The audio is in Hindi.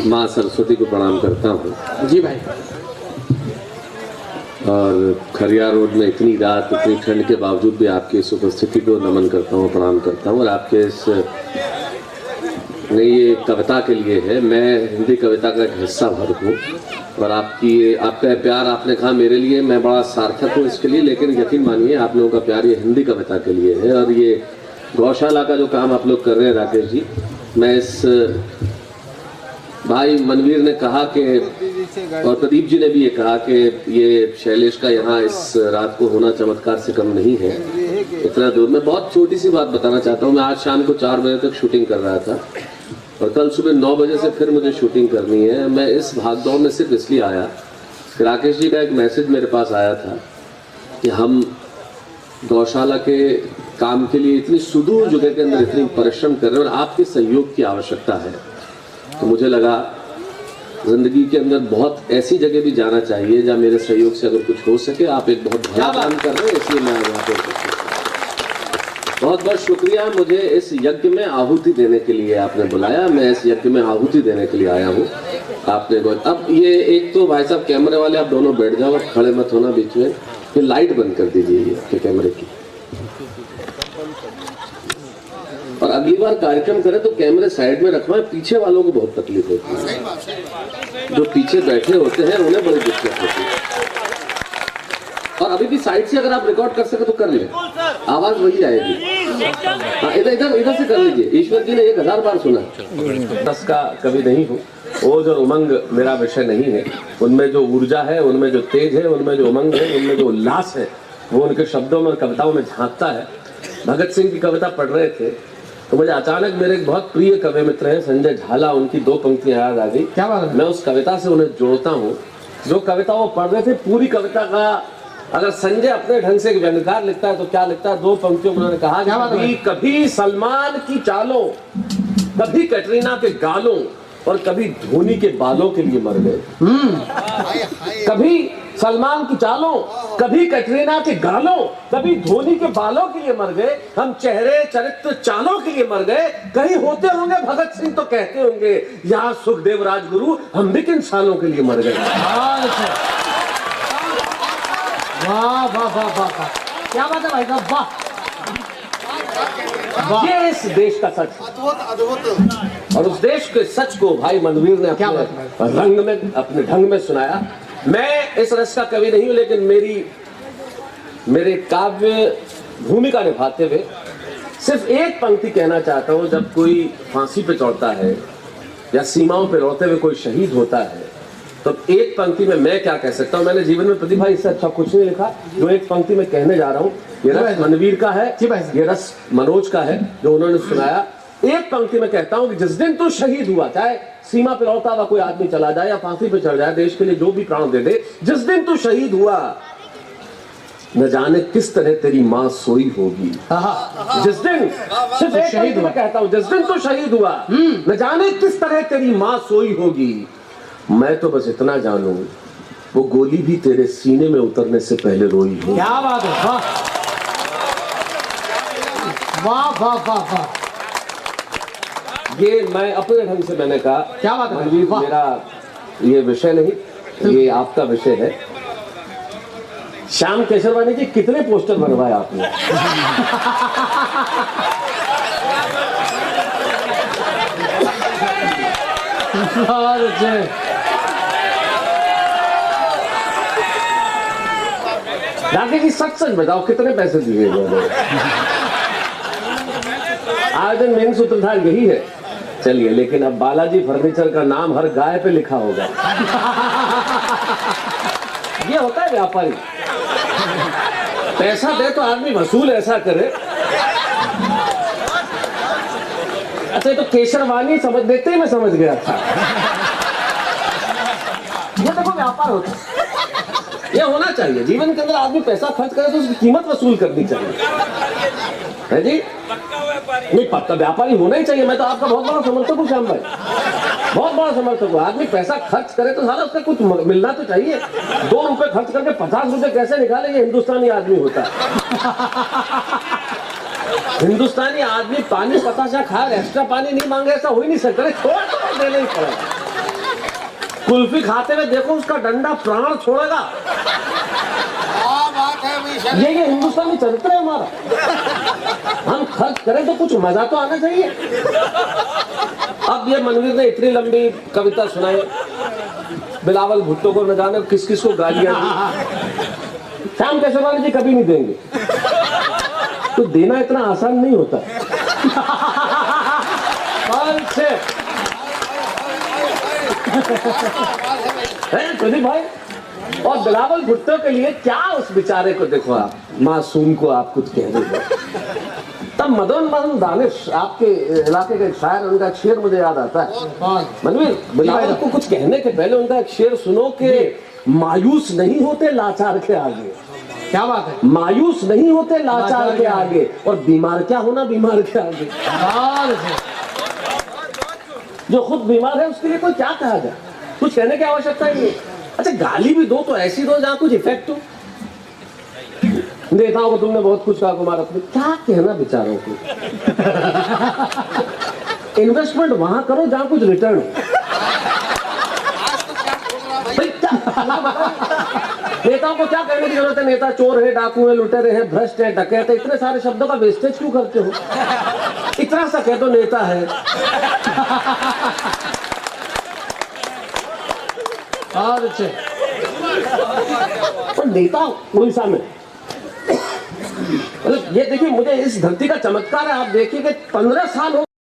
माँ सरस्वती को प्रणाम करता हूँ। जी भाई। और खरिया रोड में इतनी रात इतनी ठंड के बावजूद भी आपकी इस उपस्थिति को नमन करता हूँ, प्रणाम करता हूँ। और आपके इस नहीं, ये कविता के लिए है, मैं हिंदी कविता का एक हिस्सा भर हूँ और आपका प्यार आपने कहा मेरे लिए, मैं बड़ा सार्थक हूँ इसके लिए। लेकिन यकीन मानिए आप लोगों का प्यार ये हिंदी कविता के लिए है। और ये गौशाला का जो काम आप लोग कर रहे हैं राकेश जी, मैं इस भाई मनवीर ने कहा कि और प्रदीप जी ने भी ये कहा कि ये शैलेश का यहाँ इस रात को होना चमत्कार से कम नहीं है। इतना दूर मैं बहुत छोटी सी बात बताना चाहता हूँ। मैं आज शाम को 4 बजे तक शूटिंग कर रहा था और कल सुबह 9 बजे से फिर मुझे शूटिंग करनी है। मैं इस भागदौड़ में सिर्फ इसलिए आया कि राकेश जी का एक मैसेज मेरे पास आया था कि हम गौशाला के काम के लिए इतनी सुदूर जगह के अंदर इतनी परिश्रम कर रहे हैं और आपके सहयोग की आवश्यकता है। तो मुझे लगा जिंदगी के अंदर बहुत ऐसी जगह भी जाना चाहिए जहाँ मेरे सहयोग से अगर कुछ हो सके। आप एक बहुत भला काम कर रहे हैं, इसलिए मैं यहाँ पे बहुत बहुत शुक्रिया। मुझे इस यज्ञ में आहुति देने के लिए आपने बुलाया, मैं इस यज्ञ में आहुति देने के लिए आया हूँ। आपने अब ये एक तो भाई साहब कैमरे वाले आप दोनों बैठ जाओ, अब खड़े मत होना बीच में। फिर लाइट बंद कर दीजिए आपके कैमरे की। और अगली बार कार्यक्रम करें तो कैमरे साइड में रखवाएं, पीछे वालों को बहुत तकलीफ होती है। जो पीछे बैठे होते हैं उन्हें बड़ी दिक्कत होती है। और अभी भी साइड से अगर आप रिकॉर्ड कर सके तो कर लें, आवाज वही आएगी। हाँ, इधर से कर लीजिए। ईश्वर जी ने 1000 बार सुना। दस का कभी नहीं हूँ, ओज और उमंग मेरा विषय नहीं है। उनमें जो ऊर्जा है, उनमें जो तेज है, उनमें जो उमंग है, उनमें जो उल्लास है, वो उनके शब्दों में कविताओं में झांकता है। भगत सिंह की कविता पढ़ रहे थे तो मुझे अचानक मेरे एक बहुत प्रिय कवि मित्र हैं संजय झाला, उनकी 2 पंक्तियां याद आ गई। क्या बात है? मैं उस कविता से उन्हें जोड़ता हूँ। जो कविता वो पढ़ रहे थे, पूरी कविता का अगर संजय अपने ढंग से व्यंग्यकार लिखता है तो क्या लिखता है? 2 पंक्तियों में उन्होंने कहा कि कभी सलमान की चालों, कभी कैटरीना के गालों और कभी धोनी के बालों के लिए मर गए। कभी सलमान की चालों, कभी कैटरीना के गालों, कभी धोनी के बालों के लिए मर गए। हम चेहरे चरित्र चालों के लिए मर गए। कहीं होते होंगे भगत सिंह तो कहते होंगे, यहाँ सुखदेव राजगुरु, हम भी किन सालों के लिए मर गए। वाह वाह वाह वाह वाह, क्या बात है भाई साहब, वाह। ये इस देश का सच, अद्भुत। और उस देश के सच को भाई मनवीर ने अपने रंग में, अपने ढंग में सुनाया। मैं इस रस का कवि नहीं हूं, लेकिन मेरे काव्य भूमिका निभाते हुए सिर्फ एक पंक्ति कहना चाहता हूं। जब कोई फांसी पे चढ़ता है या सीमाओं पे लड़ते हुए कोई शहीद होता है तो एक पंक्ति में मैं क्या कह सकता हूं। मैंने जीवन में प्रतिभा इससे अच्छा कुछ नहीं लिखा। जो एक पंक्ति में कहने जा रहा हूं, ये रस मनवीर का है, ये रस मनोज का है जो उन्होंने सुनाया। एक पंक्ति में कहता हूं कि जिस दिन तू शहीद हुआ, चाहे सीमा पे लौटा हुआ कोई आदमी चला जाए या फांसी पे चढ़ जाए, देश के लिए जो भी प्राण दे दे, जिस दिन तू शहीद हुआ न जाने किस तरह तेरी माँ सोई होगी। जिस दिन, सिर्फ एक शहीद हुआ कहता हूं, जिस दिन तू शहीद हुआ न जाने किस तरह तेरी माँ सोई होगी। मैं तो बस इतना जानूं, वो गोली भी तेरे सीने में उतरने से पहले रोई होगी। क्या बात है, वाह वाह वाह वाह वाह। ये मैं अपने ढंग से मैंने कहा। क्या बात है मनवीर, मेरा ये विषय नहीं, ये आपका विषय है। श्याम केसरवानी के कितने पोस्टर बनवाए आपने? राकेश जी सच सच बताओ, कितने पैसे दिए गए? आयोजन मेन सूत्रधार यही है। चलिए, लेकिन अब बालाजी फर्नीचर का नाम हर गाय पे लिखा होगा। ये होता है व्यापारी, पैसा दे तो आदमी वसूल ऐसा करे। अच्छा, तो केशरवानी समझ देते ही मैं समझ गया था। ये देखो व्यापार होता है, ये होना चाहिए जीवन के अंदर। आदमी पैसा खर्च करे तो उसकी कीमत वसूल करनी चाहिए, है जी? नहीं, पक्का व्यापारी होना ही चाहिए। मैं तो आपका बहुत बड़ा समर्थक हूँ श्याम भाई, बहुत बड़ा समर्थक हूँ। आदमी पैसा खर्च करे तो सारा उसका कुछ मिलना तो चाहिए। 2 रुपए खर्च करके 50 रुपए कैसे निकाले, ये हिंदुस्तानी आदमी होता है। हिंदुस्तानी आदमी पानी बताशा खाए, एक्स्ट्रा पानी नहीं मांगे, ऐसा हो ही नहीं सकता। छोड़ तो देना ही पड़ेगा। कुल्फी खाते हुए देखो उसका डंडा प्राण छोड़ेगा। बात है भाई। ये हिंदुस्तानी चरित्र है हमारा। हम खर्च करें तो कुछ मजा तो आना चाहिए। अब ये मनवीर ने इतनी लंबी कविता सुनाई, बिलावल भुट्टो को न जाने किस किस को गालियां दी। श्याम केशवानी जी कभी नहीं देंगे, तो देना इतना आसान नहीं होता। प्रदीप भाई, और बिलावल भुट्टो के लिए क्या उस बेचारे को देखो, आप मासूम को आप कुछ कह रहे हो। तब मदन मोहन दानिश आपके इलाके के एक शायर, उनका एक शेर मुझे याद आता है। मनवीर, बिलावल को कुछ कहने के पहले उनका एक शेर सुनो कि मायूस नहीं होते लाचार के आगे। क्या बात है, मायूस नहीं होते लाचार के आगे, और बीमार क्या होना बीमार के आगे। जो खुद बीमार है उसके लिए कोई क्या कहा जाए, कुछ कहने की आवश्यकता ही नहीं। अच्छा, गाली भी दो तो ऐसी दो जहां कुछ इफेक्ट हो। नेताओं को तुमने बहुत कुछ कहा कुमार, अपने क्या कहना बेचारों को। इन्वेस्टमेंट वहां करो जहां कुछ रिटर्न हो। नेताओं को क्या कहने की जरूरत है, नेता चोर है, डाकू है, लुटेरे हैं, भ्रष्ट है, डकैत है, इतने सारे शब्दों का वेस्टेज क्यों करते हो। इतना सा कह दो नेता है। और नेता उड़ीसा में, मतलब ये देखिए, मुझे इस धरती का चमत्कार है। आप देखिए कि 15 साल हो